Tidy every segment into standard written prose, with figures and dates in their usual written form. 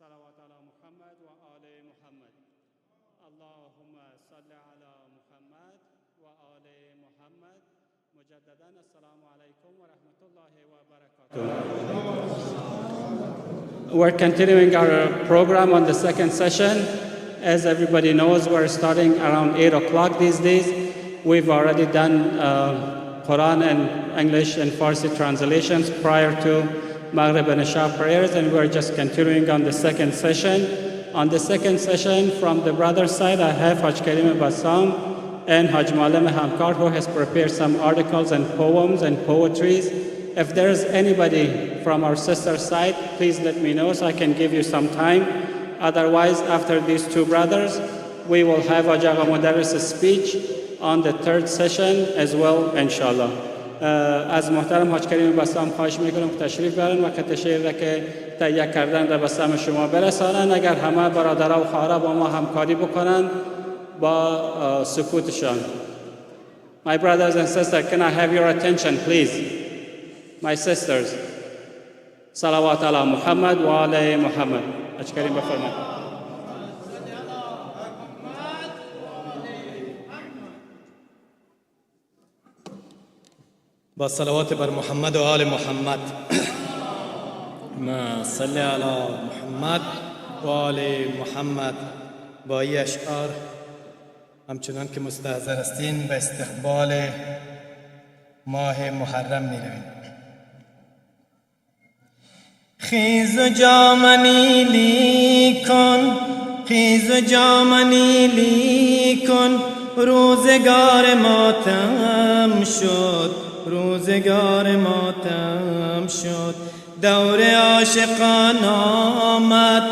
صلوات على محمد وآل محمد. اللهم صل على محمد وآل محمد. مجددا السلام عليكم ورحمة الله وبركاته. We're continuing our program on the second session. As everybody knows, we're starting around 8 o'clock these days. We've already done Quran and English and Farsi translations prior to Maghrib and Isha prayers, and we're just continuing on the second session. On the second session, from the brother side, I have Haj Karim Bassam and Haj Malem Hamkar, who has prepared some articles and poems and poetries. If there is anybody from our sister side, please let me know so I can give you some time. Otherwise, after these two brothers, we will have Haj Agha Mudarris' speech on the third session as well, inshallah. از محترم حاج کریم بسام خواهش میکنم که تشریف برن و خط شعر را که تهیه کردن را به سمع شما برسانن. اگر همه برادرها و خواهرها با ما همکاری بکنن با سکوتشان. My brothers and sisters, can I have your attention, please? My sisters. صلوات علی محمد و آل محمد. حاج کریم بفرمایید. با صلوات بر محمد و آل محمد. ما صلی علی محمد و آل محمد. با این اشعار همچنان که مستحضر هستین به استقبال ماه محرم می رویم. خیز و جام نیلی کن، خیز و جام نیلی کن، روزگار ماتم شد، روزگار ماتم شد. دور عاشقان آمد،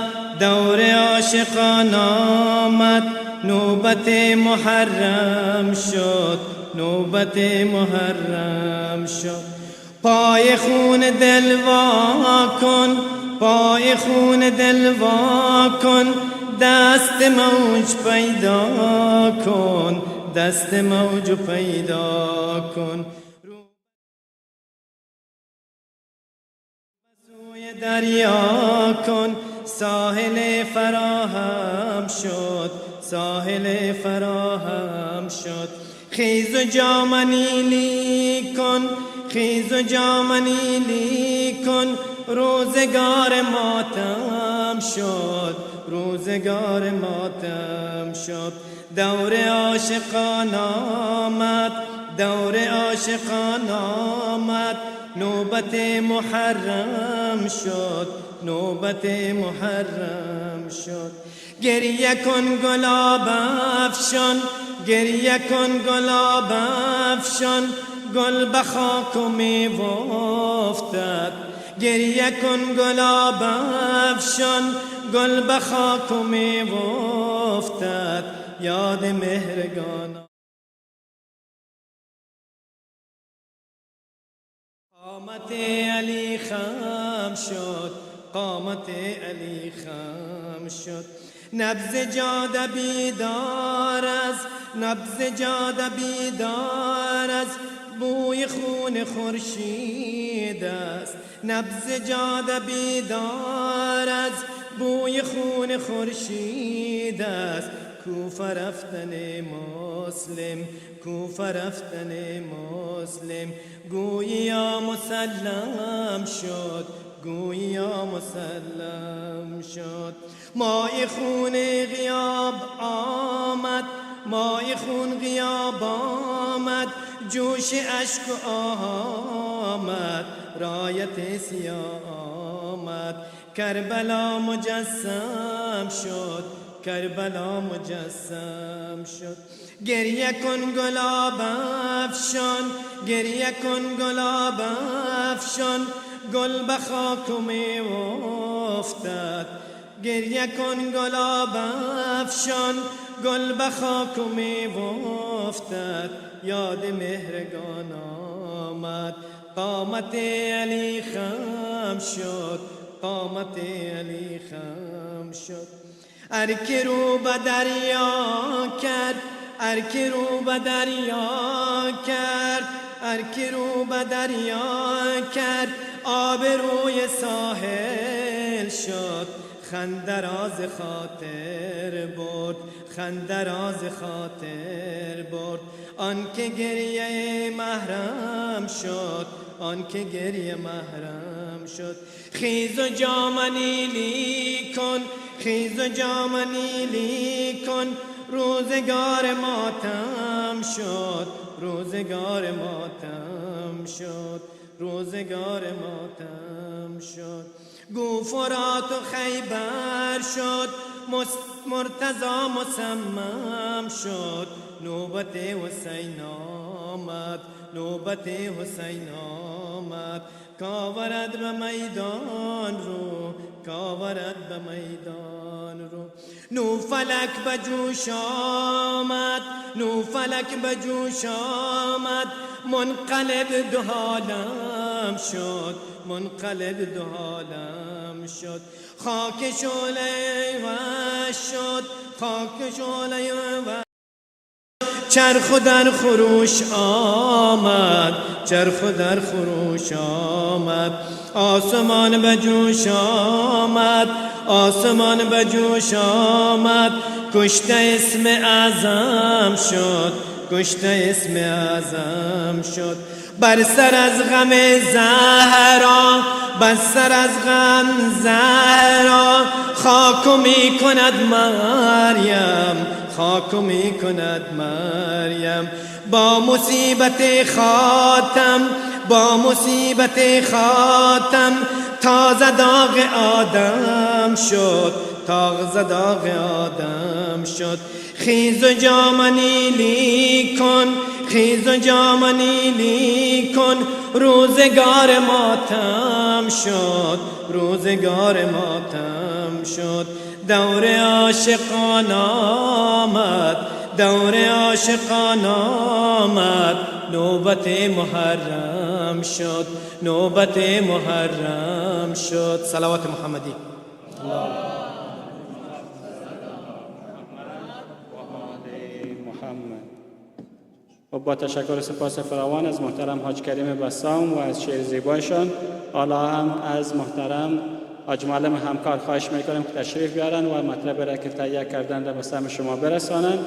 دور عاشقان آمد، نوبت محرم شد، نوبت محرم شد. پای خون دل وا کن، پای خون دل وا کن، دست موج پیدا کن، دست موج پیدا کن. دریا کن، ساحل فراهم شد، ساحل فراهم شد. خیز و جام نیلی کن، خیز و جام نیلی کن، روزگار ماتم شد، روزگار ماتم شد. دور عاشقان آمد، دور عاشقان آمد، نوبت محرم شد، نوبت محرم شد. گریه کن گلاب افشان، گریه کن گلاب افشان، گل به خاک و میوه افتد. گریه کن گلاب افشان، گل به خاک و میوه افتد. یاد مهرگان قامت علی خم شد، قامت علی خم شد. نبض جاده بیدار است، نبض جاده بیدار است، بوی خون خورشید است. نبض جاده بیدار است، بوی خون خورشید است. کوفه رفتن مسلم، کوفه رفتن مسلم، گویا مسلم شد، گویا مسلم شد. مای خون غیاب آمد، مای خون غیاب آمد، جوش اشک آمد، رایت سیاه آمد. کربلا مجسم شد، کربلا مجسم شد. گریه کن گلاب افشان، گریه کن گلاب افشان، گل به خاک و میوه افتد. گریه کن گلاب افشان، گل به خاک و میوه افتد. یاد مهرگان آمد، قامت علی خم شد، قامت علی خم شد. هر که رو به دریا کرد، هر که رو به دریا کرد، هر که رو به دریا کرد، آب روی ساحل شد. خندراز خاطر برد، خندراز خاطر برد. آن که گریه محرم شد، آن که گریه محرم شد. خیز و جام نیلی کن، خیز و جام نیلی کن، روزگار ماتم شد، روزگار ماتم شد، روزگار ماتم شد. گو فرات و خیبر شد، مرتضی مصمم شد. نوبت حسین آمد، نوبت حسین آمد. کاورد به میدان رو، کاورد به میدان رو. نو فلک به جوش آمد، نو فلک به جوش آمد. منقلب دو حالم شد، منقلب دو حالم شد. خاک شعله وش شد، خاک شعله وش. چرخ در خروش آمد، چرخ در خروش آمد. آسمان به جوش آمد، آسمان به جوش آمد. کشته اسم اعظم شد، کشته اسم اعظم شد. بر سر از غم زهرا، بر سر از غم زهرا. خاک می کند مریم، خاک می کند مریم. با مصیبت خاتم، با مصیبت خاتم. تازه داغ آدم شد، تازه داغ آدم شد. خیز و جام نیلی کن، خیز و جام نیلی کن. روزگار ماتم شد، روزگار ماتم شد. دور عاشقان آمد، دور عاشقان آمد. نوبت محرم شد، نوبت محرم شد. صلوات محمدی. و با تشکر و سپاس فراوان از محترم حاج کریم بسام و از شعر زیبایشان، حالا هم از محترم حاج معلم همکار خواهش میکنم که تشریف بیارن و مطلب را که تهیه کردن را به سمع شما برسانند.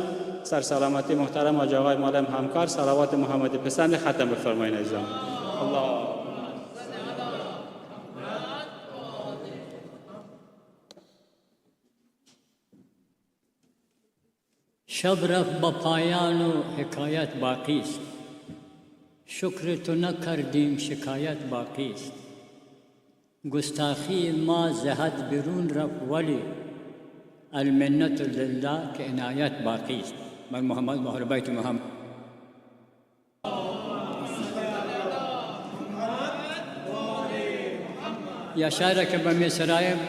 سر سلامتی محترم حاج آقای معلم همکار، صلوات محمدی پسند ختم بفرمایید عزیزان. الله. شب رفت با پایان و حکایت باقی است. شکر تو نکردیم شکایت باقی است. گستاخی ما ز حد بیرون رفت ولی المنت لله که عنایت باقی است. من محمد مهر بیت محمد. یا شاعر که به مصرایم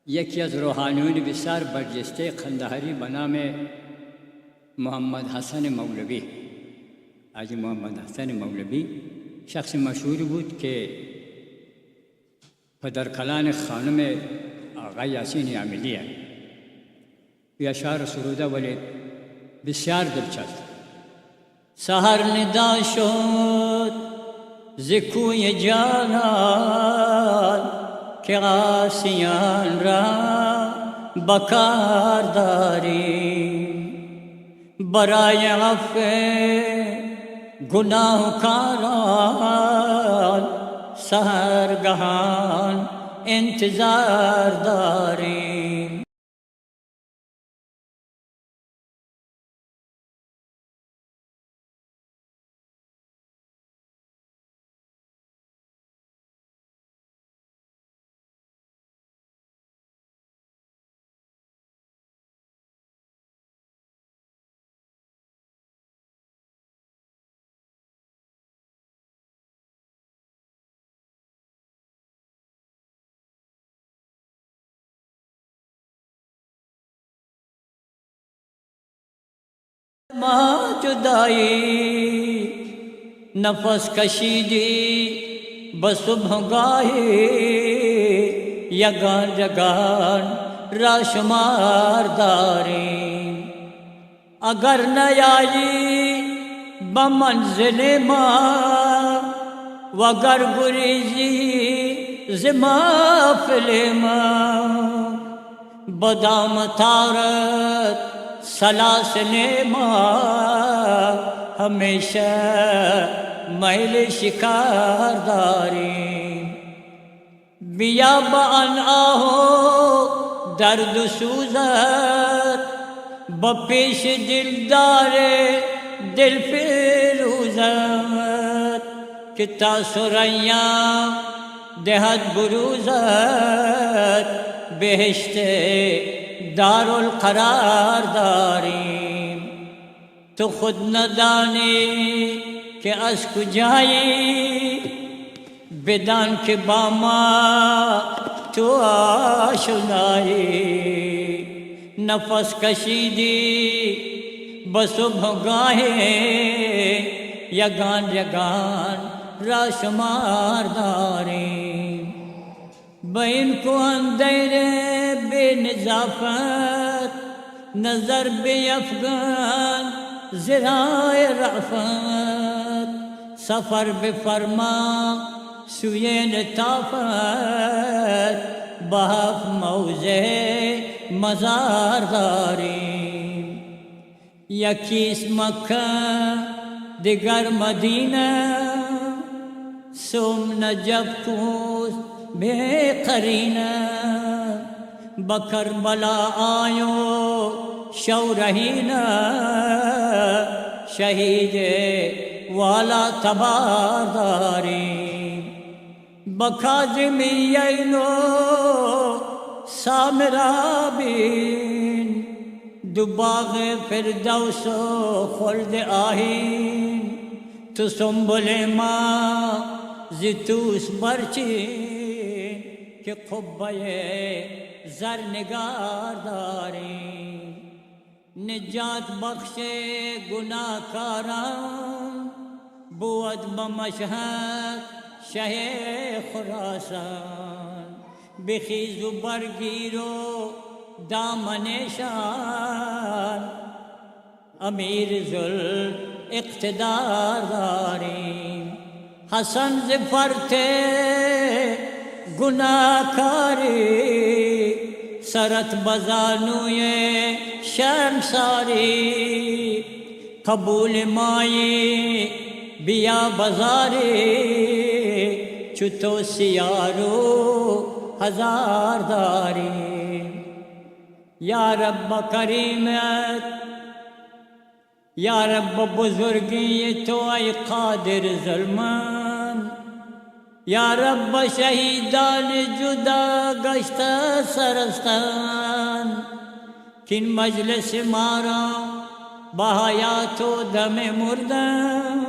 یکی از روحانیون بسیار برجسته قندهاری به نام محمد حسن مولوی، حاجی محمد حسن مولوی شخص مشهوری بود که پدرکلان خانم آقای یاسین عاملی است. اشعار سروده ولی بسیار دلچسب. سحر ندا شد ز کوی جانان که عاصیان را بکار داریم. برای عفو گناهکاران سحرگهان انتظار داریم. ما جدایی نفس کشیدی به صبحگاهی، یگان یگان را شمار داریم. اگر نیایی به منزل ما وگر گریزی زمافل ما بدام تارت سلاسل ما ہمیشہ میل شکار داری بیابان آہو درد سوزت بپیش دلدار دل فیروزت کتا سریاں دہت بروزت بہشت دار القرار داری تو خود نہ دانی کہ از کجایی بدان کہ باما تو آشنائی نفس کشیدی بصبح گاہیں یگان یگان راشمار داری بین کو اندر بے نظافت نظر بے افغان ذرائع رأفت سفر بفرما سوی لطافت بحف موضع مزار داریم یکیس مکہ دیگر مدینہ سوم نجب کوس بے قرینہ بکربلا آیو شو رہینہ شہید والا تبار داریم بکاظمیینو سامرابین دو باغ فردوس و خلد آہین تو سنبل ما زیتوس برچین کہ قبہ زر نگار دارین نجات بخش گناہ کاران بود بمشہد شہ خراسان بخیز و برگیرو دامن شان امیر ذل اقتدار داریم حسن زفرت گناہ کاری سرت بزانوی شرمساری قبول مائی بیا بزاری چتو سیارو ہزار داری یا رب کریمت یا رب بزرگی تو ای قادر ظلمان یا رب شہیدان جدا گشت سرستان کن مجلس مارا بحیات و دم مردم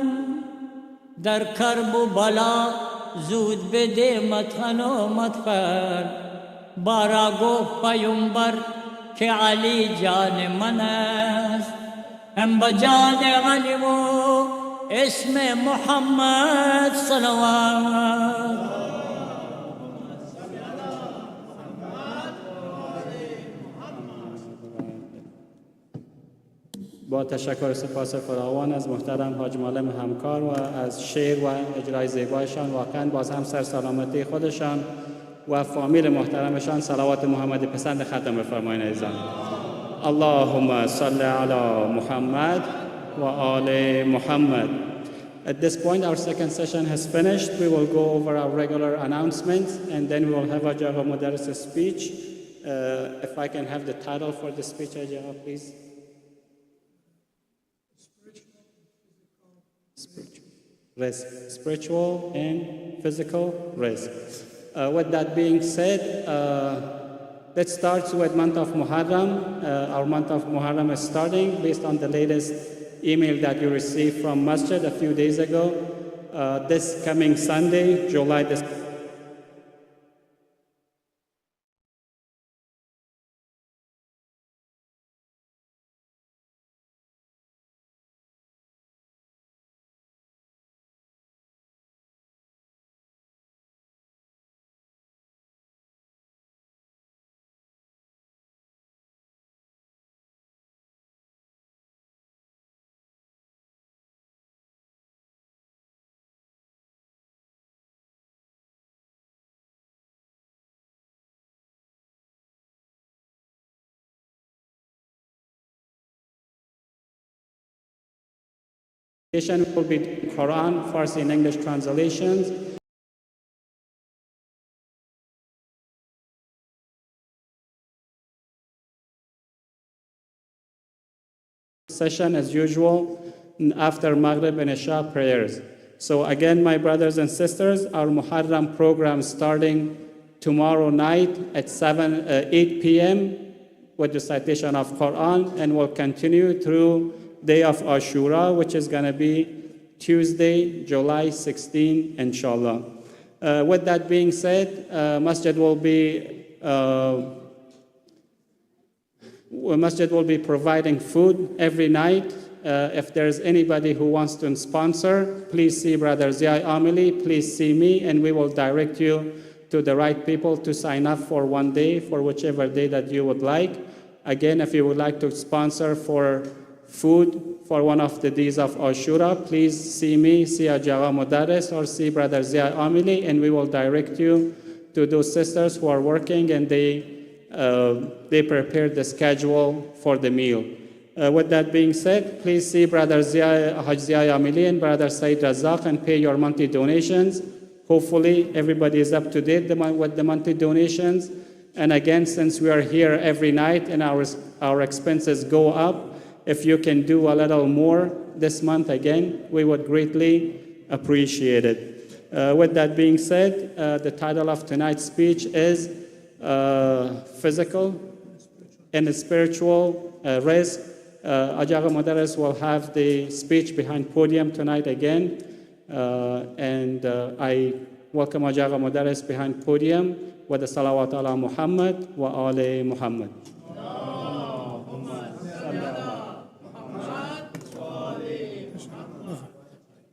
در کرب و بلا زود بده مدفن و مدفن بارا گفت پیمبر کہ علی جان من است ہم بجان علی و اسم محمد صلوات با تشکر و سپاس فراوان از محترم حاج معلم همکار و از شعر و اجرای زیبایشان واقعا باز هم سر سلامتی خودشان و فامیل محترمشان صلوات محمدی پسند ختم بفرمایید عزیزان. اللهم صل علی محمد و آل محمد. At this point, our second session has finished. We will go over our regular announcements, and then we will have Ajah Mudarris' speech. If I can have the title for the speech, Ajah, please. Spiritual and physical risk. With that being said, let's start with month of Muharram. Our month of Muharram is starting based on the latest email that you received from Masjid a few days ago. This coming Sunday, July the will be Quran, Farsi and English translations. Session as usual after Maghrib and Isha prayers. So again, my brothers and sisters, our Muharram program starting tomorrow night at 8 p.m. with the citation of Quran, and will continue through day of Ashura, which is going to be Tuesday, July 16, inshallah. With that being said, Masjid will be providing food every night. If there's anybody who wants to sponsor, please see Brother Ziai Amili, please see me, and we will direct you to the right people to sign up for one day, for whichever day that you would like. Again, if you would like to sponsor for food for one of the days of Ashura, please see me, see Ajaga Mudaris, or see Brother Ziai Amili, and we will direct you to those sisters who are working, and they prepared the schedule for the meal. With that being said, please see Brother Haj Ziai Amili and Brother Said Razak and pay your monthly donations. Hopefully, everybody is up to date with the monthly donations. And again, since we are here every night and our expenses go up, if you can do a little more this month again, we would greatly appreciate it. With that being said, the title of tonight's speech is Physical and Spiritual Risk. Ajaga Mudaris will have the speech behind podium tonight again. And I welcome Ajaga Mudaris behind podium with the salawat ala Muhammad wa ali Muhammad.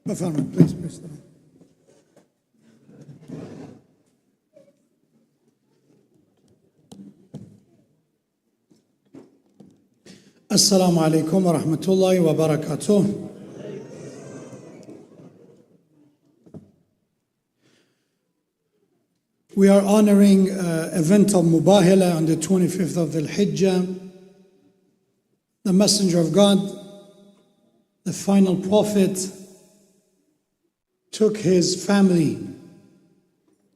Please. Assalamu alaikum wa rahmatullahi wa barakatuh. We are honoring event of Mubahila on the 25th of Dhul Hijjah. The Messenger of God, the final prophet, took his family,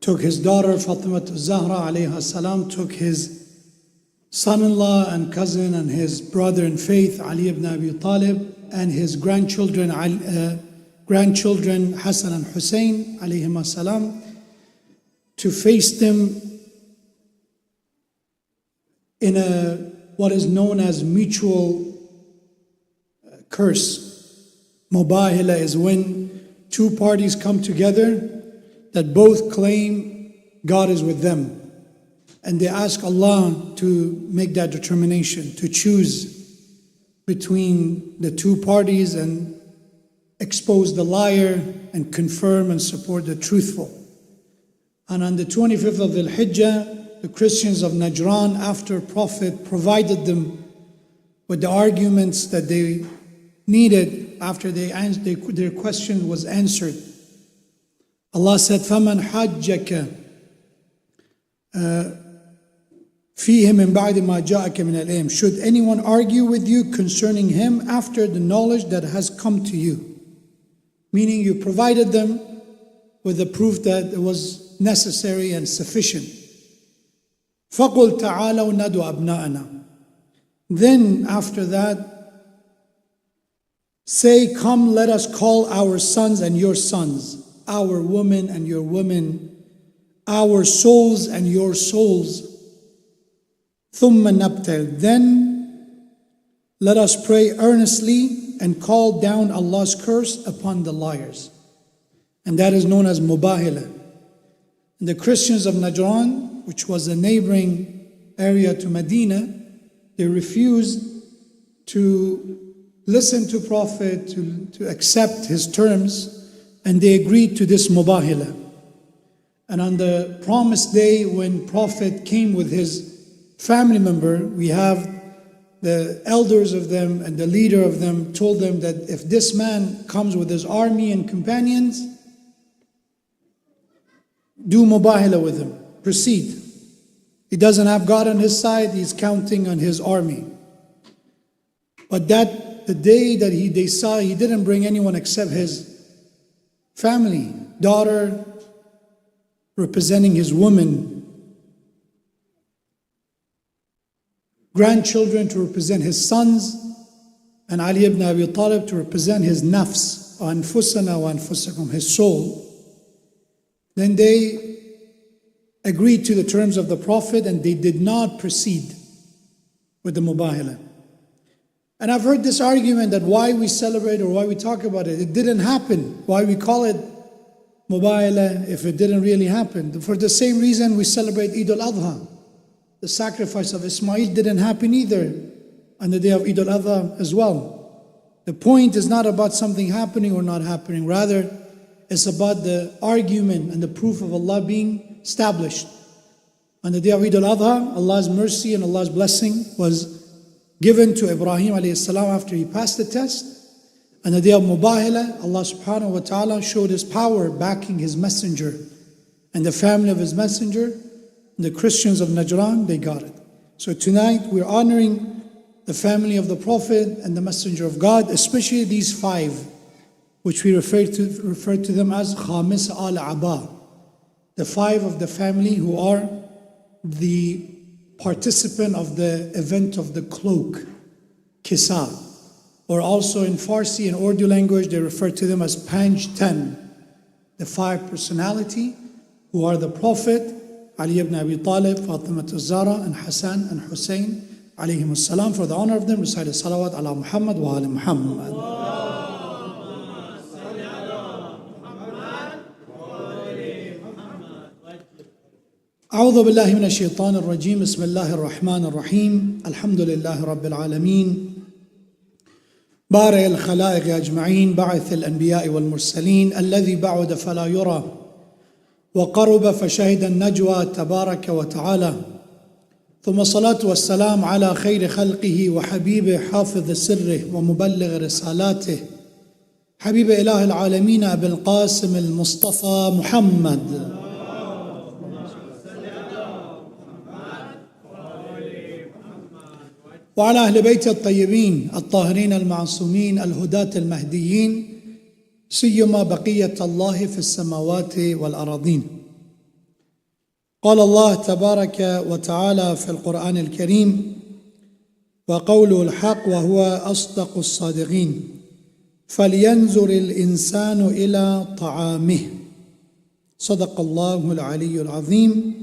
took his daughter Fatima Zahra alayha salam, took his son-in-law and cousin and his brother in faith Ali ibn Abi Talib, and his grandchildren Hassan and Hussein alayhim salam, to face them in what is known as mutual curse. Mubahila is when two parties come together that both claim God is with them, and they ask Allah to make that determination, to choose between the two parties and expose the liar and confirm and support the truthful. And on the 25th of Dhul Hijjah, the Christians of Najran, after Prophet provided them with the arguments that they needed, after their question was answered, Allah said, فَمَنْ حَجَّكَ فِيهِ مِنْ بَعْدِ مَا جَاءَكَ مِنَ الْعِلْمِ. Should anyone argue with you concerning him after the knowledge that has come to you? Meaning you provided them with the proof that it was necessary and sufficient. فَقُلْ تَعَالَوْا نَدْعُ أَبْنَاءَنَا. Then after that, say, come, let us call our sons and your sons, our women and your women, our souls and your souls. ثُمَّ نَبْتَلِ. Then let us pray earnestly and call down Allah's curse upon the liars. And that is known as Mubahila. And the Christians of Najran, which was a neighboring area to Medina, they refused to listen to Prophet, to accept his terms, and they agreed to this Mubahila. And on the promised day when Prophet came with his family member, we have the elders of them and the leader of them told them that if this man comes with his army and companions, do Mubahila with him, proceed. He doesn't have God on his side, he's counting on his army. But that the day that they saw he didn't bring anyone except his family, daughter representing his woman, grandchildren to represent his sons, and Ali ibn Abi Talib to represent his nafs, anfusana wa anfusakum, his soul. Then they agreed to the terms of the Prophet and they did not proceed with the Mubahila. And I've heard this argument that why we celebrate or why we talk about it. It didn't happen. Why we call it Mubahila if it didn't really happen? For the same reason we celebrate Eid al-Adha. The sacrifice of Ismail didn't happen either on the day of Eid al-Adha as well. The point is not about something happening or not happening. Rather, it's about the argument and the proof of Allah being established. On the day of Eid al-Adha, Allah's mercy and Allah's blessing was given to Ibrahim alayhi salam after he passed the test. On the day of Mubahila, Allah subhanahu wa ta'ala showed His power backing His messenger and the family of His messenger. And the Christians of Najran, they got it. So tonight we're honoring the family of the Prophet and the Messenger of God, especially these five, which we refer to them as Khamis al-Aba, the five of the family who are the participant of the event of the cloak, Kisa, or also in Farsi and Urdu language they refer to them as Panj 10, the five personality who are the Prophet, Ali ibn Abi Talib, Fatima al-Zahra, and Hassan and Hussein, alayhim as-salam. For the honor of them, recite a salawat ala Muhammad wa ala Muhammad. أعوذ بالله من الشيطان الرجيم بسم الله الرحمن الرحيم الحمد لله رب العالمين بارئ الخلائق أجمعين باعث الأنبياء والمرسلين الذي بعد فلا يرى وقرب فشهد النجوى تبارك وتعالى ثم الصلاة والسلام على خير خلقه وحبيبه حافظ سره ومبلغ رسالاته حبيب إله العالمين أبي القاسم المصطفى محمد وعلى أهل بيت الطيبين الطاهرين المعصومين الهداة المهديين سيما بقية الله في السماوات والأراضين. قال الله تبارك وتعالى في القرآن الكريم وقوله الحق وهو أصدق الصادقين فلينظر الإنسان إلى طعامه صدق الله العلي العظيم.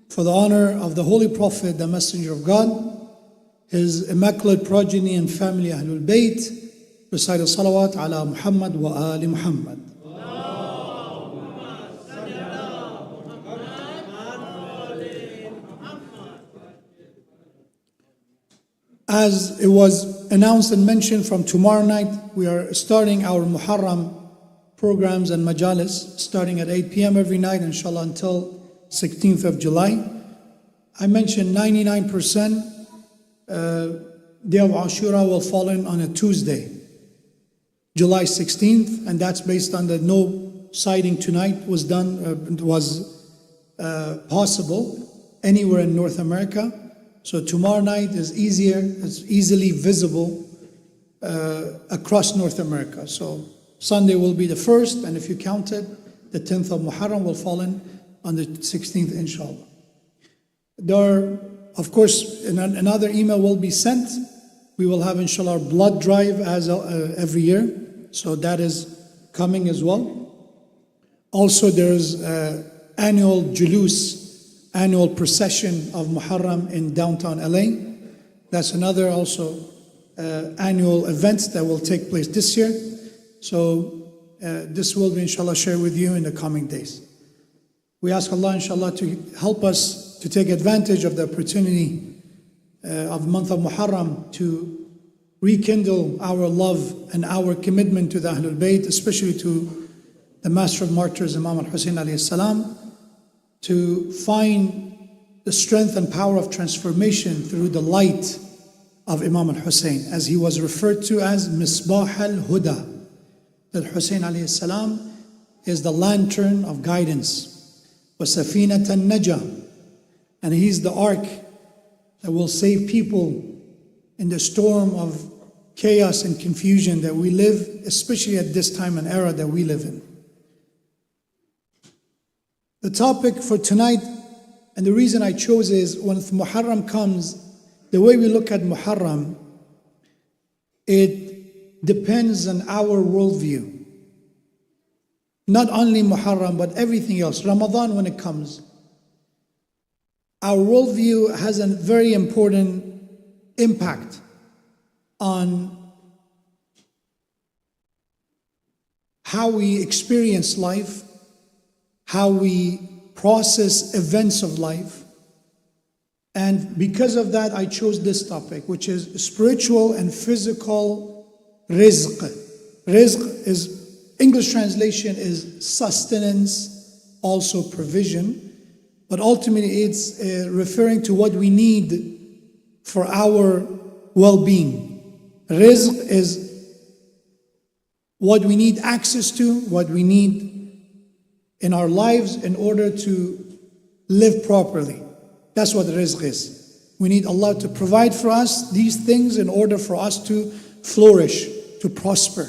For the honor of the Holy Prophet, the Messenger of God, his immaculate progeny and family Ahlul Bayt, recite a salawat ala Muhammad wa ali Muhammad. As it was announced and mentioned, from tomorrow night we are starting our Muharram programs and majalis, starting at 8 p.m. every night, inshallah, until 16th of July. I mentioned 99% Day of Ashura will fall in on a Tuesday, July 16th, and that's based on the no sighting tonight was possible anywhere in North America. So tomorrow night is easier, it's easily visible across North America. So Sunday will be the first, and if you count it, the 10th of Muharram will fall in on the 16th, inshallah. There are, of course, another email will be sent. We will have, inshallah, our blood drive as every year. So that is coming as well. Also, there is annual julus, annual procession of Muharram in downtown LA. That's another also annual event that will take place this year. So this will be, inshallah, shared with you in the coming days. We ask Allah, inshallah, to help us to take advantage of the opportunity of the month of Muharram to rekindle our love and our commitment to the Ahlul Bayt, especially to the Master of Martyrs, Imam al-Hussein alayhi salam, to find the strength and power of transformation through the light of Imam al-Hussein, as he was referred to as Misbah al-Huda. That Hussein alayhi salam is the lantern of guidance, wa safinat al-Najah, and he's the ark that will save people in the storm of chaos and confusion that we live, especially at this time and era that we live in. The topic for tonight, and the reason I chose is when Muharram comes, the way we look at Muharram, it depends on our worldview. Not only Muharram, but everything else. Ramadan, when it comes, our worldview has a very important impact on how we experience life, how we process events of life. And because of that, I chose this topic, which is spiritual and physical rizq. Rizq is, English translation is sustenance, also provision. But ultimately it's referring to what we need for our well-being. Rizq is what we need access to, what we need in our lives in order to live properly. That's what rizq is. We need Allah to provide for us these things in order for us to flourish, to prosper.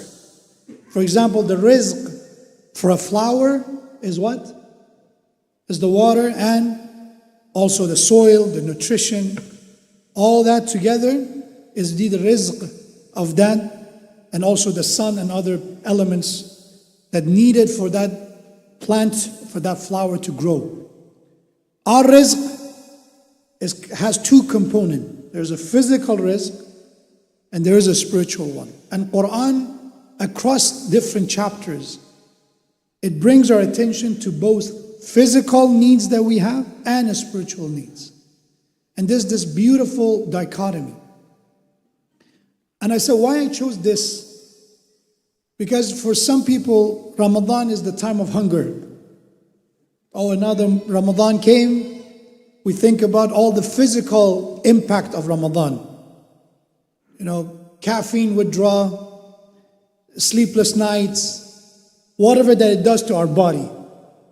For example, the rizq for a flower is what? Is the water and also the soil, the nutrition. All that together is the rizq of that, and also the sun and other elements that needed for that plant, for that flower to grow. Our rizq has two components. There's a physical rizq and there is a spiritual one. And Quran, across different chapters, it brings our attention to both physical needs that we have and spiritual needs. And there's this beautiful dichotomy. And I said, why I chose this? Because for some people, Ramadan is the time of hunger. Oh, another Ramadan came. We think about all the physical impact of Ramadan. You know, caffeine withdrawal, sleepless nights, whatever that it does to our body.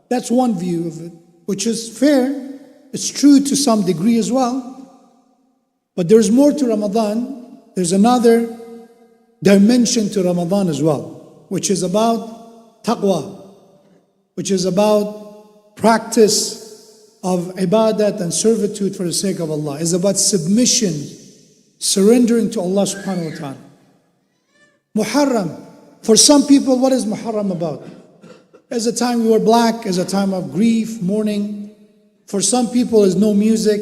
That's one view of it, which is fair. It's true to some degree as well. But there's more to Ramadan. There's another dimension to Ramadan as well, which is about taqwa, which is about practice of ibadat and servitude for the sake of Allah. It's about submission, surrendering to Allah subhanahu wa ta'ala. Muharram. For some people, what is Muharram about? It's a time we wear black, it's a time of grief, mourning. For some people, it's no music.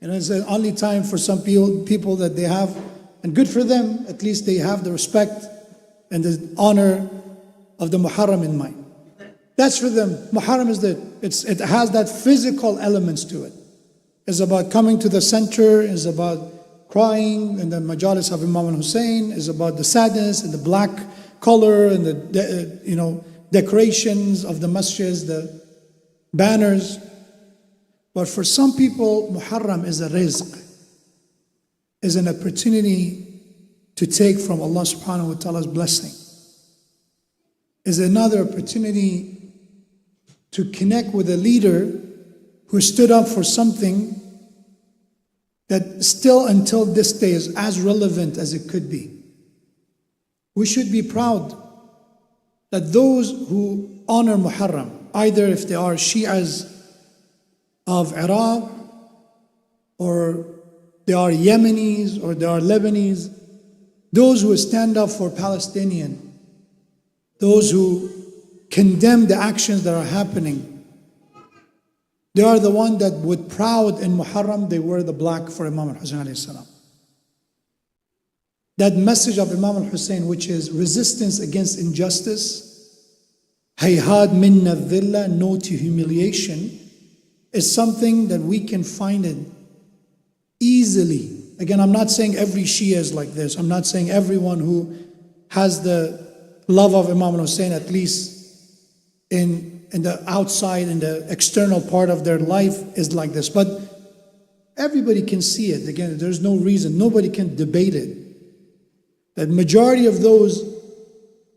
And it's the only time for some people that they have. And good for them, at least they have the respect and the honor of the Muharram in mind. That's for them. Muharram is that it has that physical elements to it. It's about coming to the center, it's about crying in the majalis of Imam al-Hussein, it's about the sadness and the black color and the decorations of the masjids, the banners. But for some people, Muharram is a rizq, is an opportunity to take from Allah subhanahu wa ta'ala's blessing, is another opportunity to connect with a leader who stood up for something that still until this day is as relevant as it could be. We should be proud that those who honor Muharram, either if they are Shias of Iraq, or they are Yemenis, or they are Lebanese, those who stand up for Palestinian, those who condemn the actions that are happening, they are the one that would proud in Muharram they wear the black for Imam al-Hussein alayhi salam. That message of Imam al-Hussein, which is resistance against injustice, hayhad minna dhilla, no to humiliation, is something that we can find it easily. Again, I'm not saying every Shia is like this. I'm not saying everyone who has the love of Imam al-Hussein, at least in the outside, in the external part of their life, is like this. But everybody can see it. Again, there's no reason. Nobody can debate it. The majority of those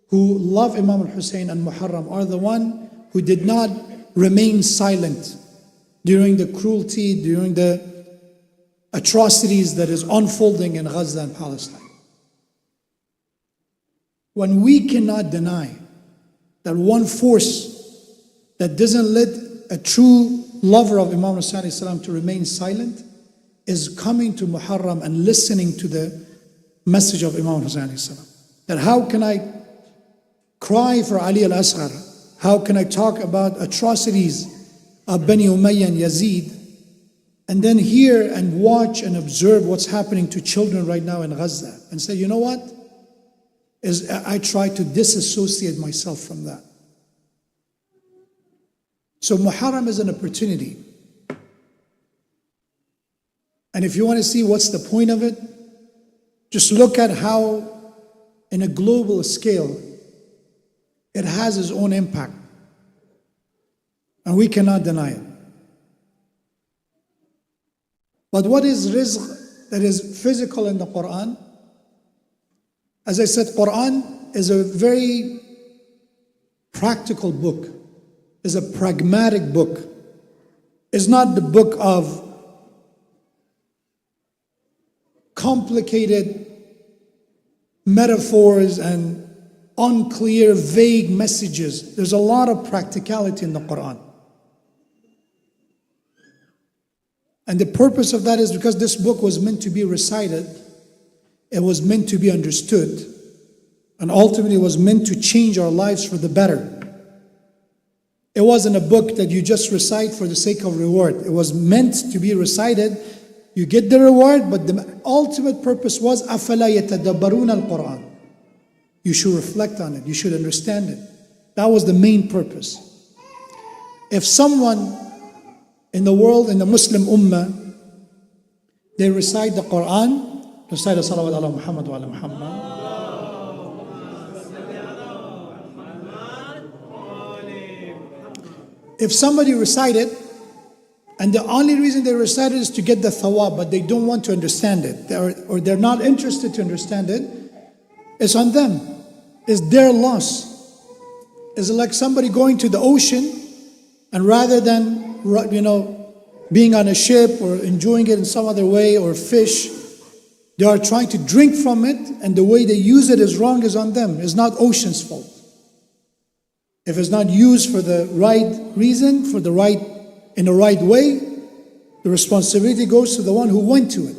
who love Imam al-Hussein and Muharram are the one who did not remain silent during the cruelty, during the atrocities that is unfolding in Gaza and Palestine. when we cannot deny that one force that doesn't let a true lover of Imam Hussein salam to remain silent is coming to Muharram and listening to the message of Imam Hussein salam. That how can I cry for Ali al-Asghar? How can I talk about atrocities of Bani Umayyah and Yazid, and then hear and watch and observe what's happening to children right now in Gaza and say, you know what? I try to disassociate myself from that. So Muharram is an opportunity. And if you want to see what's the point of it, just look at how, in a global scale, it has its own impact. And we cannot deny it. But what is rizq that is physical in the Quran? As I said, Quran is a very practical book, is a pragmatic book. It's not the book of complicated metaphors and unclear, vague messages. There's a lot of practicality in the Quran. And the purpose of that is because this book was meant to be recited, it was meant to be understood, and ultimately it was meant to change our lives for the better. It wasn't a book that you just recite for the sake of reward. It was meant to be recited. You get the reward, but the ultimate purpose was أَفَلَا يَتَدَبَّرُونَ الْقُرْآنَ. You should reflect on it. You should understand it. That was the main purpose. If someone in the world, in the Muslim Ummah, they recite the Quran, recite the salawat ala Muhammad wa ala Muhammad. If somebody recited, and the only reason they recite it is to get the thawab, but they don't want to understand it, or they're not interested to understand it, it's on them. It's their loss. It's like somebody going to the ocean, and rather than, being on a ship or enjoying it in some other way, or fish, they are trying to drink from it, and the way they use it is wrong, is on them. It's not ocean's fault. If it's not used for the right reason, in the right way, the responsibility goes to the one who went to it.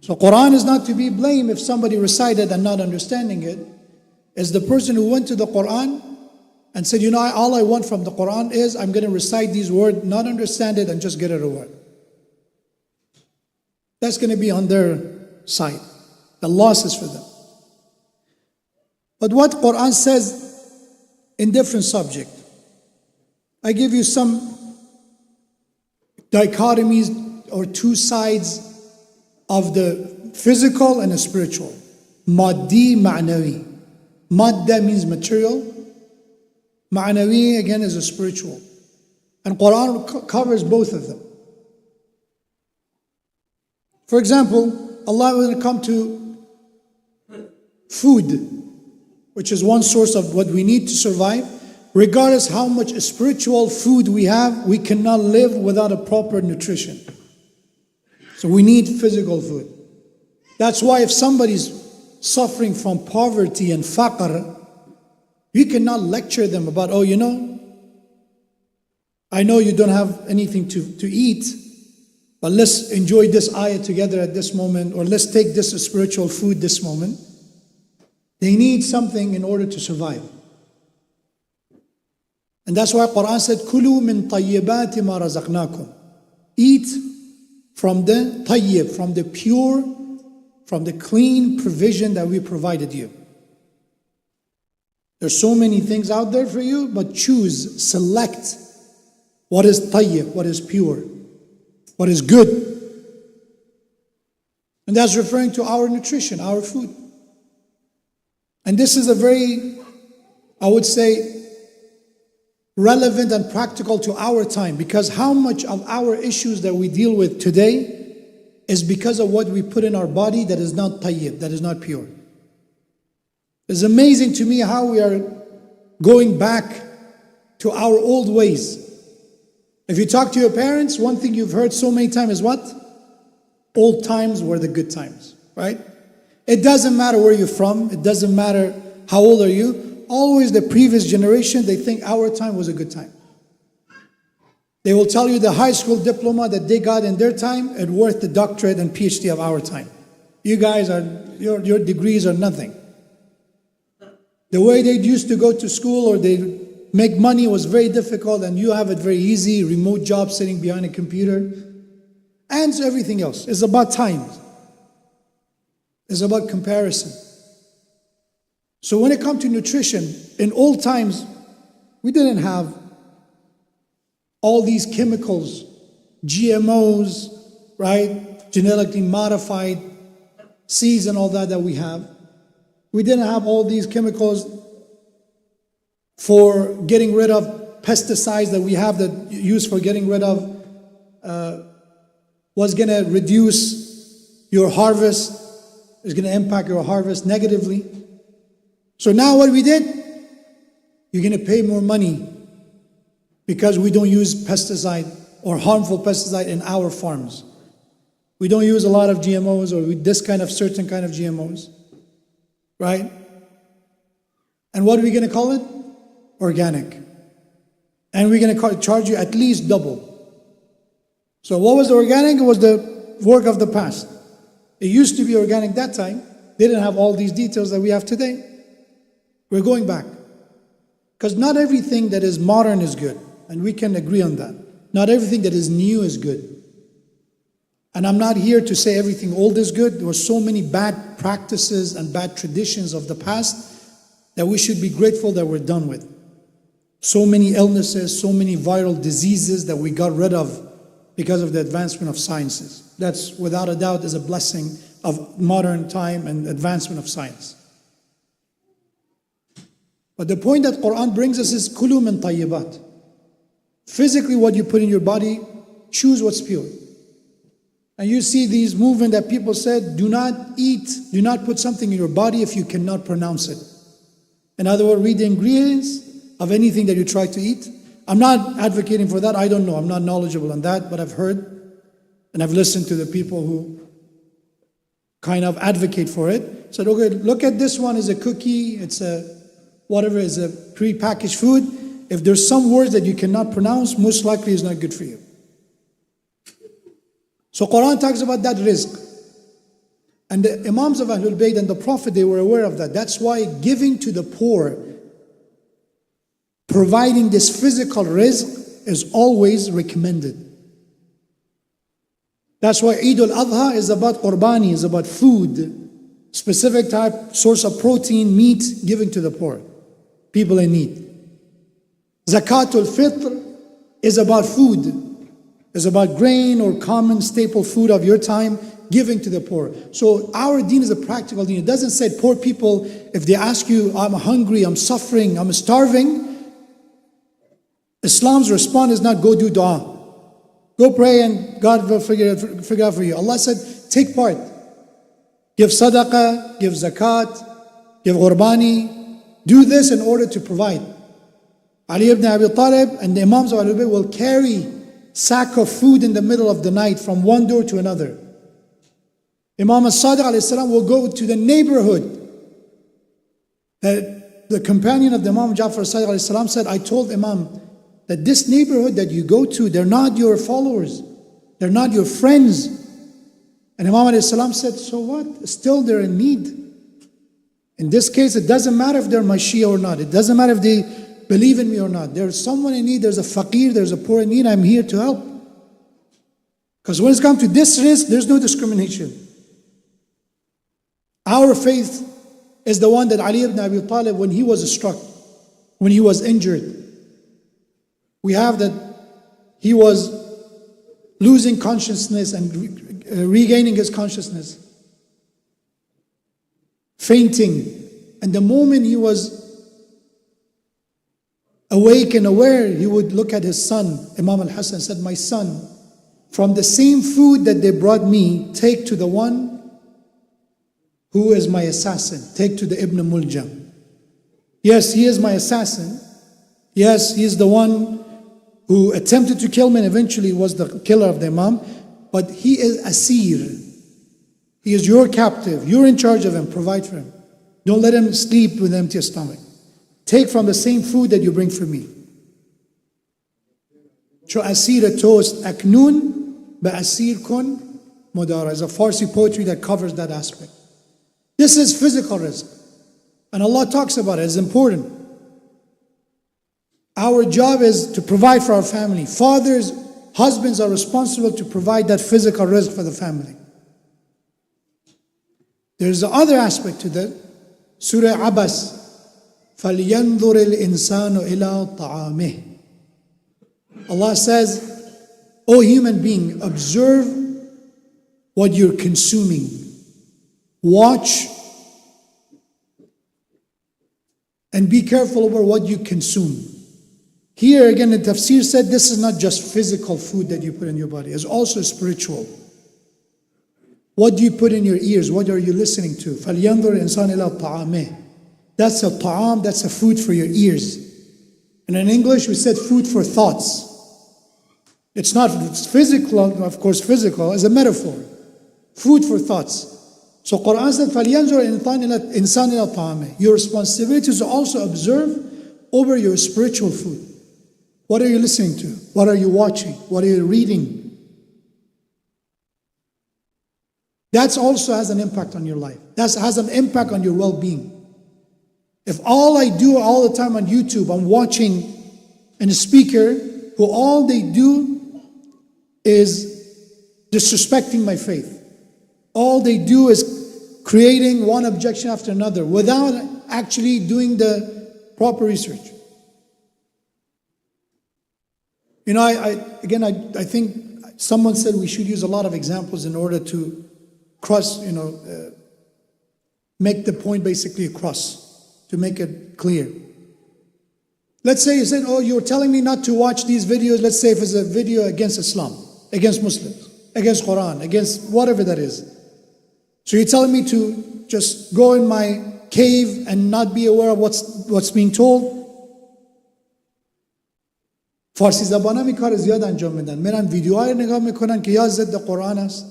So Quran is not to be blamed if somebody recited and not understanding it. It's the person who went to the Quran and said, all I want from the Quran is I'm going to recite these words, not understand it, and just get a reward. That's going to be on their side. The loss is for them. But what Quran says in different subject, I give you some dichotomies or two sides of the physical and the spiritual. Maddi, ma'nawi. Madda means material. Ma'nawi again is a spiritual. And Quran covers both of them. For example, Allah will come to food, which is one source of what we need to survive. Regardless how much spiritual food we have, we cannot live without a proper nutrition. So we need physical food. That's why if somebody's suffering from poverty and faqr, you cannot lecture them about, I know you don't have anything to eat, but let's enjoy this ayah together at this moment, or let's take this spiritual food this moment. They need something in order to survive. And that's why Quran said, Kulu min tayyibati ma razaqnakum. Eat from the tayyib, from the pure, from the clean provision that we provided you. There's so many things out there for you, but choose, select what is tayyib, what is pure, what is good. And that's referring to our nutrition, our food. And this is a very, I would say, relevant and practical to our time, because how much of our issues that we deal with today is because of what we put in our body that is not tayyib, that is not pure. It's amazing to me how we are going back to our old ways. If you talk to your parents, one thing you've heard so many times is what? Old times were the good times, right? It doesn't matter where you're from. It doesn't matter How old are you? Always the previous generation, they think our time was a good time. They will tell you the high school diploma that they got in their time is worth the doctorate and PhD of our time. You guys are, your degrees are nothing. The way they used to go to school or they make money was very difficult, and you have it very easy, remote job sitting behind a computer. And so everything else. It's about time. It's about comparison. So when it comes to nutrition, in old times, we didn't have all these chemicals, GMOs, right? Genetically modified seeds and all that we have. We didn't have all these chemicals for getting rid of pesticides that we have that used for getting rid of was going to reduce your harvest, is going to impact your harvest negatively. So now what we did, you're going to pay more money because we don't use pesticide or harmful pesticide in our farms. We don't use a lot of GMOs or this kind of certain kind of GMOs, right? And what are we going to call it? Organic. And we're going to charge you at least double. So what was the organic? It was the work of the past. It used to be organic that time. They didn't have all these details that we have today. We're going back. Because not everything that is modern is good. And we can agree on that. Not everything that is new is good. And I'm not here to say everything old is good. There were so many bad practices and bad traditions of the past that we should be grateful that we're done with. So many illnesses, so many viral diseases that we got rid of because of the advancement of sciences. That's without a doubt is a blessing of modern time and advancement of science. But the point that Quran brings us is kulu min tayyibat. Physically what you put in your body, choose what's pure. And you see these movement that people said, do not eat, do not put something in your body if you cannot pronounce it. In other words, read the ingredients of anything that you try to eat. I'm not advocating for that. I don't know. I'm not knowledgeable on that, but I've heard and I've listened to the people who kind of advocate for it. Said, okay, look at this one as a cookie. It's a whatever is a pre-packaged food. If there's some words that you cannot pronounce, most likely it's not good for you. So Quran talks about that rizq. And the Imams of Ahlul Bayt and the Prophet, they were aware of that. That's why giving to the poor, providing this physical rizq is always recommended. That's why Eid al-Adha is about qurbani, is about food, specific type, source of protein, meat, giving to the poor, people in need. Zakatul Fitr is about food. It's about grain or common staple food of your time, giving to the poor. So our deen is a practical deen. It doesn't say poor people, if they ask you, I'm hungry, I'm suffering, I'm starving, Islam's response is not go do dua. Go pray and God will figure out for you. Allah said, take part. Give sadaqah, give zakat, give qurbani. Do this in order to provide. Ali ibn Abi Talib and the Imams of Ahlul Bayt will carry sack of food in the middle of the night from one door to another. Imam as-Sadiq alayhi salam will go to the neighborhood. The companion of the Imam Ja'far as-Sadiq alayhi salam said, I told Imam that this neighborhood that you go to, they're not your followers. They're not your friends. And Imam alayhi salam said, so what? Still they're in need. In this case, it doesn't matter if they're my Shia or not. It doesn't matter if they believe in me or not. There's someone in need, there's a faqir, there's a poor in need, I'm here to help. Because when it's come to this risk, there's no discrimination. Our faith is the one that Ali ibn Abi Talib, when he was struck, when he was injured, we have that he was losing consciousness and regaining his consciousness, fainting. And the moment he was awake and aware, he would look at his son, Imam al-Hasan, and said, my son, from the same food that they brought me, take to the one who is my assassin. Take to the Ibn Muljam. Yes, he is my assassin. Yes, he is the one who attempted to kill me and eventually was the killer of the Imam. But he is asir. He is your captive. You're in charge of him. Provide for him. Don't let him sleep with an empty stomach. Take from the same food that you bring for me. Cho asir toast aknoon ba asir kun mudara is a Farsi poetry that covers that aspect. This is physical rizq. And Allah talks about it. It's important. Our job is to provide for our family. Fathers, husbands are responsible to provide that physical rizq for the family. There's the other aspect to that. Surah Abbas. فَلْيَنْظُرِ الْإِنسَانُ إِلَىٰ طَعَامِهِ. Allah says, O human being, observe what you're consuming. Watch and be careful over what you consume. Here again, the tafsir said this is not just physical food that you put in your body, it's also spiritual. What do you put in your ears? What are you listening to? فَلْيَنْظُرِ الْإِنسَانُ إِلَىٰ طَعَامِهِ. That's a ta'am, that's a food for your ears. And in English, we said food for thoughts. It's not physical, of course, physical, as a metaphor. Food for thoughts. So Quran said, فَلْيَنْظُرِ الْإِنسَانُ إِلَىٰ طَعَامِهِ. Your responsibility is to also observe over your spiritual food. What are you listening to? What are you watching? What are you reading? That also has an impact on your life. That has an impact on your well-being. If all I do all the time on YouTube, I'm watching a speaker who all they do is disrespecting my faith. All they do is creating one objection after another without actually doing the proper research. You know, I think someone said we should use a lot of examples in order to make the point basically across, to make it clear. Let's say you said, oh, you're telling me not to watch these videos. Let's say if it's a video against Islam, against Muslims, against Quran, against whatever that is. So you're telling me to just go in my cave and not be aware of what's being told? فارسی زبان هم این کار زیاد انجام میدن. میرن ویدیوهای نگاه میکنن که یا ضد قرآن است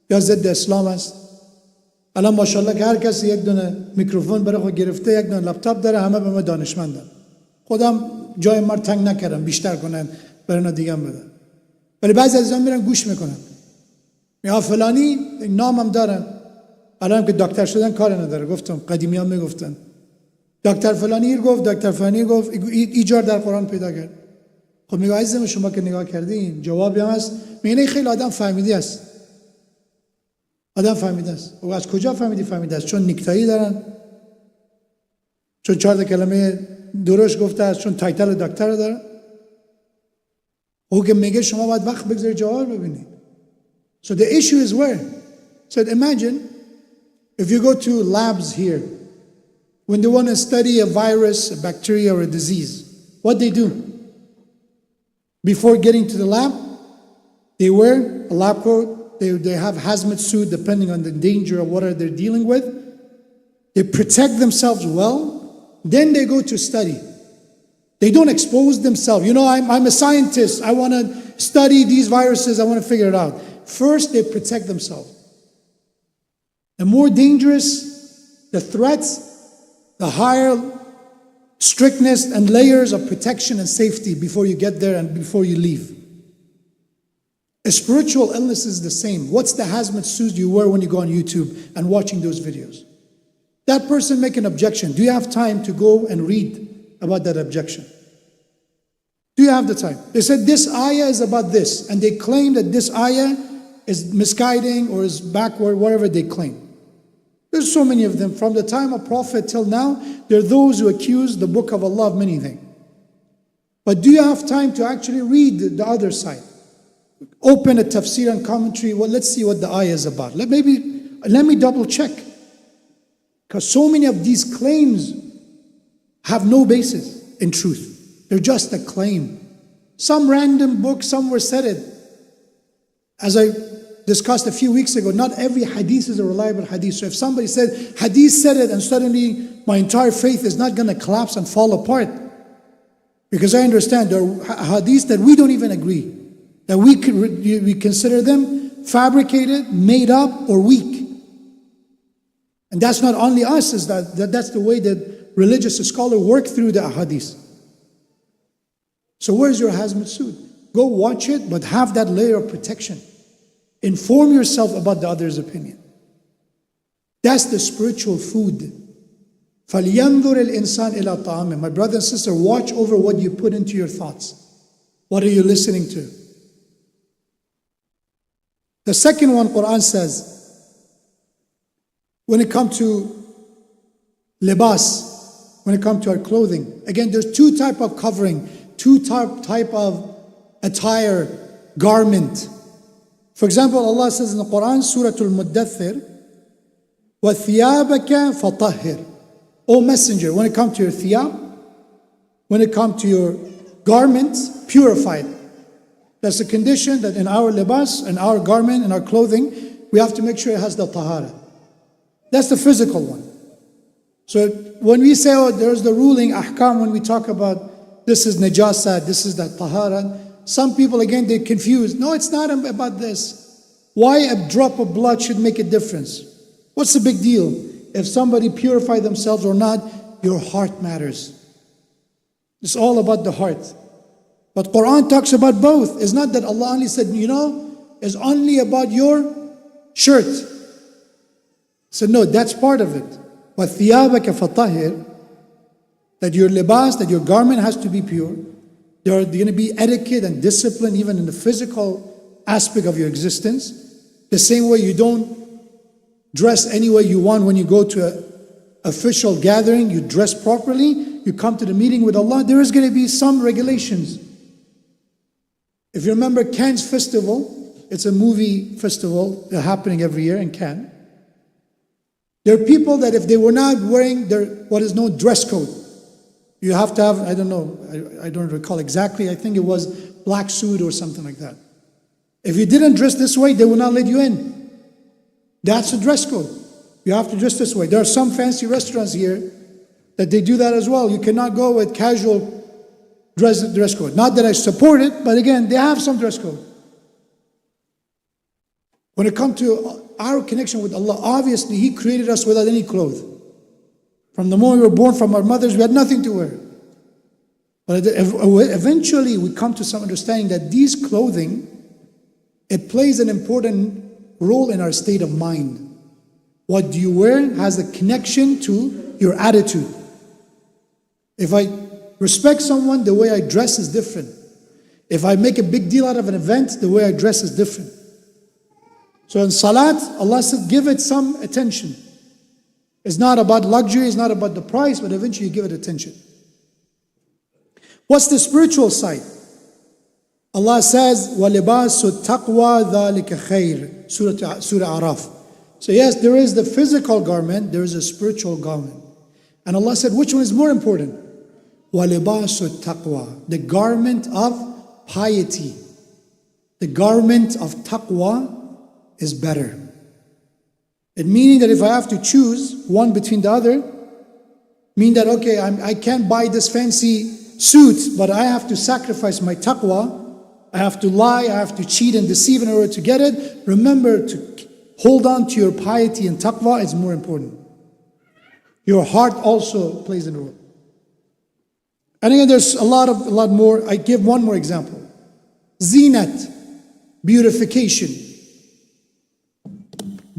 یا ضد اسلام است. الان ماشاءالله که هر کسی یک دونه میکروفون برای خود گرفته، یک دونه لپتاپ داره، همه به ما دانشمندن. خودم جای ما تنگ نکردم بیشتر کنن برای اینا دیگه هم بدن. ولی بعضی از اینا میرن گوش میکنن. یا فلانی نامم دارن. الان که دکتر شدن کار نداره. گفتم قدیمی ها میگفتن دکتر فلانی گفت، دکتر فلانی گفت، ایجار در قرآن پیدا کرد. خب میگه عزیزم شما که نگاه کردین جوابی هم هست. میگه خیلی آدم فهمیده است. آدم فهمیده است. و از کجا فهمیده است؟ چون نیکتایی دارن، چون 4 کلمه درست گفته است، چون تایتل دکتر دارن. او که میگه شما باید وقت بگذارید جواب ببینید. So the issue is where? So imagine if you go to labs here, when they want to study a virus, a bacteria, or a disease, what they do? Before getting to the lab, they wear a lab coat, they have hazmat suit depending on the danger of what they're dealing with. They protect themselves well, then they go to study. They don't expose themselves. You know, I'm a scientist, I want to study these viruses, I want to figure it out. First, they protect themselves. The more dangerous the threats, the higher strictness and layers of protection and safety before you get there and before you leave. A spiritual illness is the same. What's the hazmat suit you wear when you go on YouTube and watching those videos? That person make an objection. Do you have time to go and read about that objection? Do you have the time? They said this ayah is about this, and they claim that this ayah is misguiding or is backward, whatever they claim. There's so many of them. From the time of Prophet till now, there are those who accuse the book of Allah of many things. But do you have time to actually read the other side? Open a tafsir and commentary. Well, let's see what the ayah is about. Let me double check. Because so many of these claims have no basis in truth. They're just a claim. Some random book somewhere said it. As I discussed a few weeks ago, not every hadith is a reliable hadith. So if somebody said, hadith said it, and suddenly my entire faith is not going to collapse and fall apart. Because I understand there are hadiths that we don't even agree. That we consider them fabricated, made up, or weak. And that's not only us, is that's the way that religious scholars work through the ahadith. So where's your hazmat suit? Go watch it, but have that layer of protection. Inform yourself about the other's opinion. That's the spiritual food. فَلْيَنْظُرِ الْإِنسَانِ إِلَىٰ طَعَامِهِ. My brother and sister, watch over what you put into your thoughts. What are you listening to? The second one, Quran says, when it comes to libas, when it comes to our clothing, again, there's two type of covering, two type of attire, garment. For example, Allah says in the Quran, Surah Al-Muddathir, وَثِيَابَكَ فَطَهِّرْ. O Messenger, when it comes to your thiyab, when it comes to your garments, purify it. That's the condition that in our libas, in our garment, in our clothing, we have to make sure it has the tahara. That's the physical one. So when we say, oh, there's the ruling, ahkam, when we talk about this is najasa, this is that tahara, some people, again, they're confused. No, it's not about this. Why a drop of blood should make a difference? What's the big deal? If somebody purify themselves or not, your heart matters. It's all about the heart. But Quran talks about both. It's not that Allah only said, it's only about your shirt. So no, that's part of it. وَثِيَابَكَ فَطَهِرْ. That your libas, that your garment has to be pure. There are going to be etiquette and discipline even in the physical aspect of your existence. The same way you don't dress any way you want when you go to an official gathering, you dress properly, you come to the meeting with Allah, there is going to be some regulations. If you remember Cannes Festival, it's a movie festival happening every year in Cannes. There are people that if they were not wearing their what is known dress code, you have to have, I don't know, I don't recall exactly, I think it was black suit or something like that. If you didn't dress this way, they will not let you in. That's the dress code. You have to dress this way. There are some fancy restaurants here that they do that as well. You cannot go with casual dress code. Not that I support it, but again, they have some dress code. When it comes to our connection with Allah, obviously He created us without any clothes. From the moment we were born from our mothers, we had nothing to wear. But eventually we come to some understanding that these clothing, it plays an important role in our state of mind. What do you wear has a connection to your attitude. If I respect someone, the way I dress is different. If I make a big deal out of an event, the way I dress is different. So in salat, Allah said, give it some attention. It's not about luxury, it's not about the price, but eventually you give it attention. What's the spiritual side? Allah says, وَلِبَاسُ التَّقْوَى ذَلِكَ خَيْرٌ. Surah Araf. So yes, there is the physical garment, there is a spiritual garment. And Allah said, which one is more important? وَلِبَاسُ التَّقْوَى. The garment of piety. The garment of taqwa is better. It meaning that if I have to choose one between the other, mean that, okay, I can't buy this fancy suit, but I have to sacrifice my taqwa. I have to lie, I have to cheat and deceive in order to get it. Remember to hold on to your piety and taqwa is more important. Your heart also plays a role. And again, there's a lot more. I give one more example. Zinat, beautification,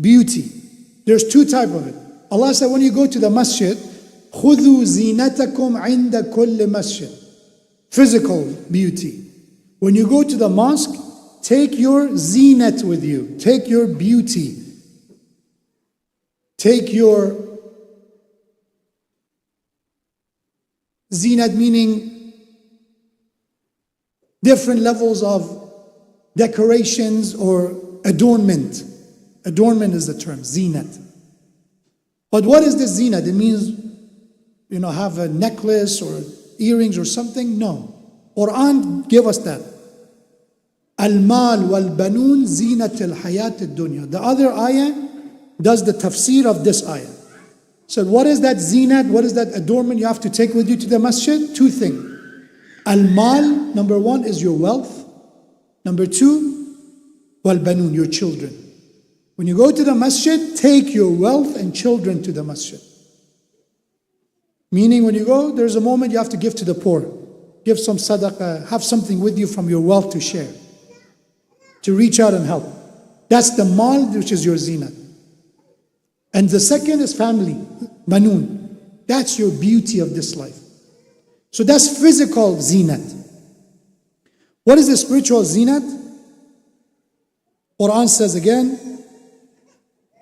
beauty. There's two types of it. Allah said when you go to the masjid, خُذُوا زِينَتَكُمْ عِنْدَ كُلِّ مَسْجِدٍ. Physical beauty. When you go to the mosque, take your zinat with you. Take your beauty. Take your zinat, meaning different levels of decorations or adornment. Adornment is the term, zinat. But what is this zinat? It means, have a necklace or earrings or something? No. Quran gave us that. Al-mal wal-banun zinat al-hayat al-dunya. The other ayah does the tafsir of this ayah. So what is that zinat? What is that adornment you have to take with you to the masjid? Two things. Al-mal, number one, is your wealth. Number two, wal-banun, your children. When you go to the masjid, take your wealth and children to the masjid. Meaning when you go, there's a moment you have to give to the poor. Give some sadaqah, have something with you from your wealth to share. To reach out and help. That's the mal, which is your zinat. And the second is family, manoon. That's your beauty of this life. So that's physical zinat. What is the spiritual zinat? Quran says again,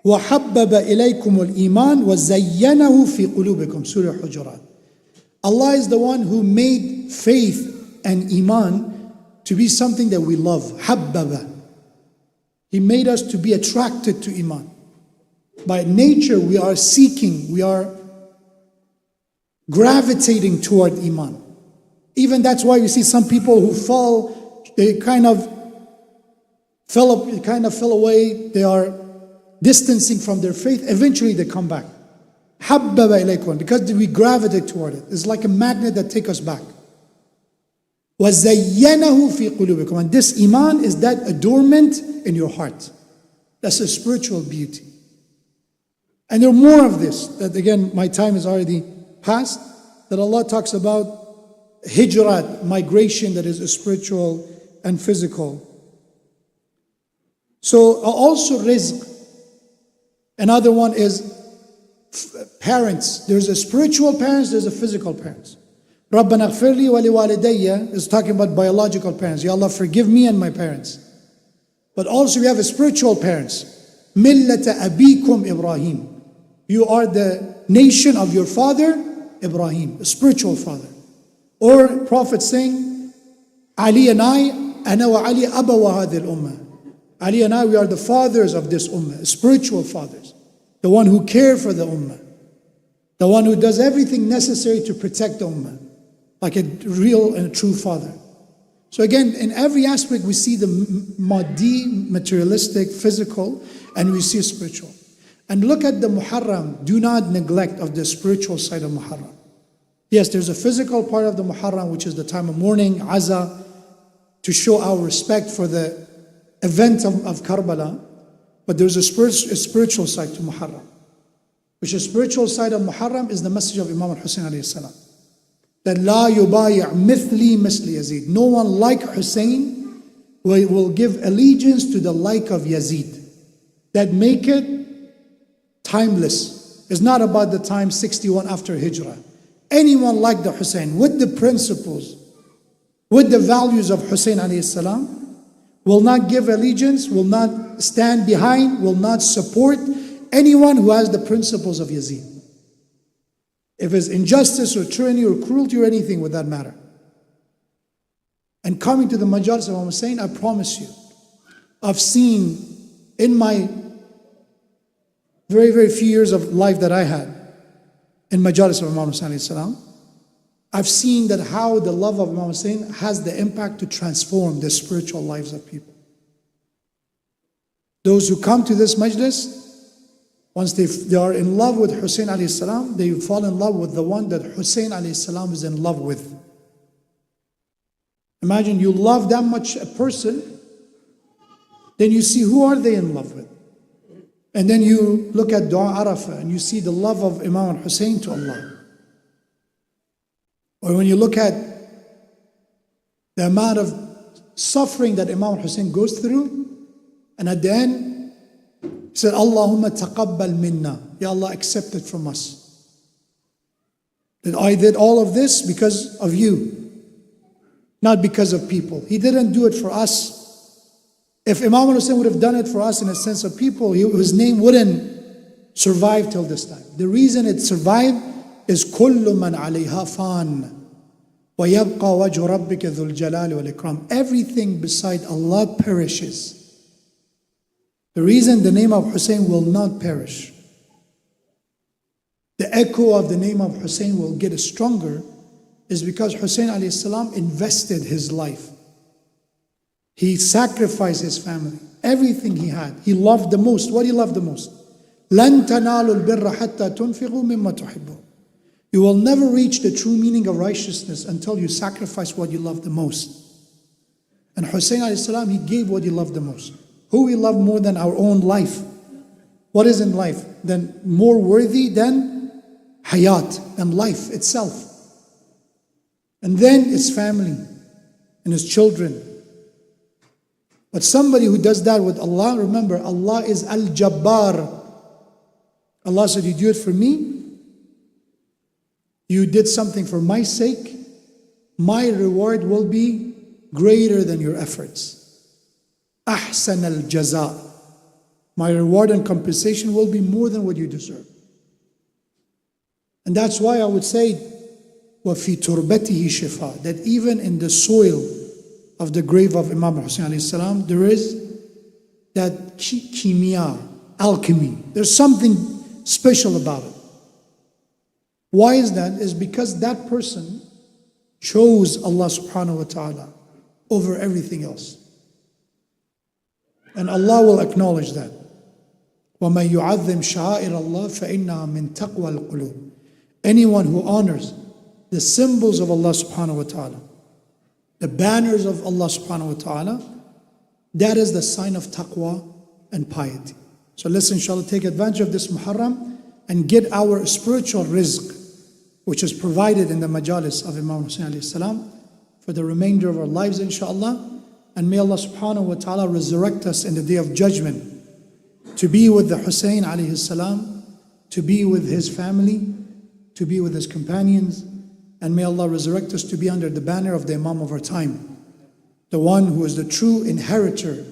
وَحَبَّبَ إِلَيْكُمُ الْإِيمَانِ وَزَيَّنَهُ فِي قُلُوبِكُمْ Surah Hujurat. Allah is the one who made faith and iman to be something that we love. حَبَّبَ. He made us to be attracted to iman. By nature, we are seeking, we are gravitating toward iman. Even that's why you see some people who fall, they kind of fell away, they are distancing from their faith, eventually they come back. حَبَّبَ إِلَيْكُمْ, because we gravitate toward it. It's like a magnet that takes us back. وَزَيَّنَهُ فِي قُلُوبِكُمْ. And this iman is that adornment in your heart. That's a spiritual beauty. And there are more of this, that again, my time is already past, that Allah talks about hijrat, migration that is a spiritual and physical. So also rizq. Another one is parents. There's a spiritual parents, there's a physical parents. رَبَّنَا اغْفِرْ لِي وَلِوَالِدَيَّ is talking about biological parents. Ya Allah, forgive me and my parents. But also we have a spiritual parents. مِلَّةَ أَبِيكُمْ إِبْرَاهِيمُ. You are the nation of your father, Ibrahim, a spiritual father. Or Prophet saying, Ali and I, أَنَا وَعَلِي أَبَوَ هَذِهِ الْأُمَّةِ. Ali and I, we are the fathers of this ummah, spiritual fathers. The one who care for the ummah. The one who does everything necessary to protect the ummah. Like a real and a true father. So again, in every aspect we see the maddi, materialistic, physical, and we see spiritual. And look at the Muharram. Do not neglect of the spiritual side of Muharram. Yes, there's a physical part of the Muharram, which is the time of mourning, Azza, to show our respect for the event of Karbala. But there's a spiritual side to Muharram. Which is spiritual side of Muharram is the message of Imam al-Hussein alayhi salam. That la yubayi' mithli misli Yazid. No one like Hussein will give allegiance to the like of Yazid. That make it timeless. It's not about the time 61 after Hijrah. Anyone like the Hussein with the principles, with the values of Hussein alayhi salam, will not give allegiance, will not stand behind, will not support anyone who has the principles of Yazid. If it's injustice or tyranny or cruelty or anything, would that matter? And coming to the majalis of Imam Hussein, I promise you, I've seen in my very, very few years of life that I had in majalis of Imam Hussein alayhi salam, I've seen that how the love of Imam Hussein has the impact to transform the spiritual lives of people. Those who come to this majlis, once they are in love with Hussein alayhi salam, they fall in love with the one that Hussein alayhi salam is in love with. Imagine you love that much a person, then you see who are they in love with. And then you look at Dua Arafah and you see the love of Imam al-Hussein to Allah. Or when you look at the amount of suffering that Imam al-Hussein goes through, and at the end, he said, Allahumma taqabbal minna. Ya Allah, accept it from us. That I did all of this because of you, not because of people. He didn't do it for us. If Imam al-Hussein would have done it for us in a sense of people, his name wouldn't survive till this time. The reason it survived is كُلُّ مَنْ عَلَيْهَا فَانٍ وَيَبْقَى وَجْهُ رَبِّكَ ذُو الْجَلَالِ وَالْإِكْرَامِ. Everything beside Allah perishes. The reason the name of Hussein will not perish, the echo of the name of Hussein will get stronger, is because Hussein alayhi salam invested his life. He sacrificed his family, everything he had. He loved the most. What he loved the most? لَن تَنَالُوا الْبِرَّ حَتَّى تُنْفِقُوا مِمَّا تُحِبُّونَ. You will never reach the true meaning of righteousness until you sacrifice what you love the most. And Hussein alayhi salam, he gave what he loved the most. Who we love more than our own life? What is in life then more worthy than hayat and life itself? And then his family and his children. But somebody who does that with Allah, remember, Allah is Al-Jabbar. Allah said, you do it for me, you did something for my sake, my reward will be greater than your efforts. Ahsan al-jaza. My reward and compensation will be more than what you deserve. And that's why I would say, وَفِي تُرْبَتِهِ شِفَاء, that even in the soil of the grave of Imam Hussein alayhi salam, there is that kimia, alchemy. There's something special about it. Why is that? Is because that person chose Allah subhanahu wa ta'ala over everything else. And Allah will acknowledge that. وَمَن يُعَظِّمْ شَعَائِرَ اللَّهِ فَإِنَّهَا مِن تَقْوَى الْقُلُوبِ. Anyone who honors the symbols of Allah subhanahu wa ta'ala, the banners of Allah subhanahu wa ta'ala, that is the sign of taqwa and piety. So let's inshallah take advantage of this Muharram and get our spiritual rizq, which is provided in the majalis of Imam Hussein alayhi salam, for the remainder of our lives inshallah. And may Allah subhanahu wa ta'ala resurrect us in the day of judgment to be with the Hussein alayhi salam, to be with his family, to be with his companions. And may Allah resurrect us to be under the banner of the Imam of our time, the one who is the true inheritor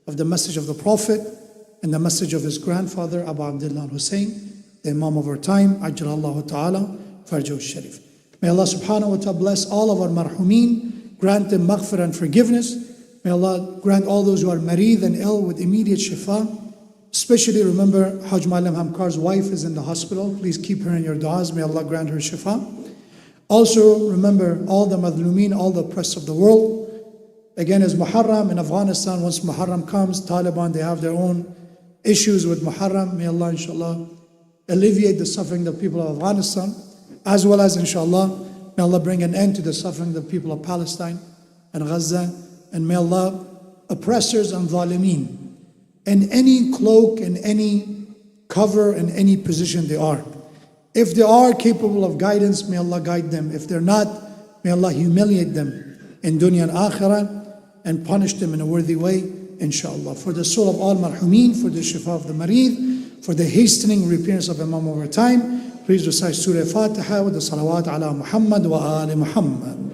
of the message of the Prophet and the message of his grandfather Abu Abdullah Hussein, the Imam of our time, Ajjalallahu ta'ala Farjahu Sharif. May Allah subhanahu wa ta'ala bless all of our marhumeen, grant them maghfirah and forgiveness. May Allah grant all those who are mareed and ill with immediate shifa. Especially remember Hajj Malam Hamkar's wife is in the hospital. Please keep her in your du'as. May Allah grant her shifa. Also remember all the madhlumeen, all the oppressed of the world. Again, as Muharram in Afghanistan, once Muharram comes, Taliban, they have their own issues with Muharram. May Allah inshallah alleviate the suffering of the people of Afghanistan, as well as inshallah, may Allah bring an end to the suffering of the people of Palestine and Gaza. And may Allah, oppressors and zalimeen, in any cloak, in any cover, in any position they are, if they are capable of guidance, may Allah guide them. If they're not, may Allah humiliate them in dunya and akhirah and punish them in a worthy way, inshallah. For the soul of all marhumeen, for the shifa of the mareed, for the hastening reappearance of Imam of our time, please recite Surah Fatiha with the salawat ala Muhammad wa ali Muhammad.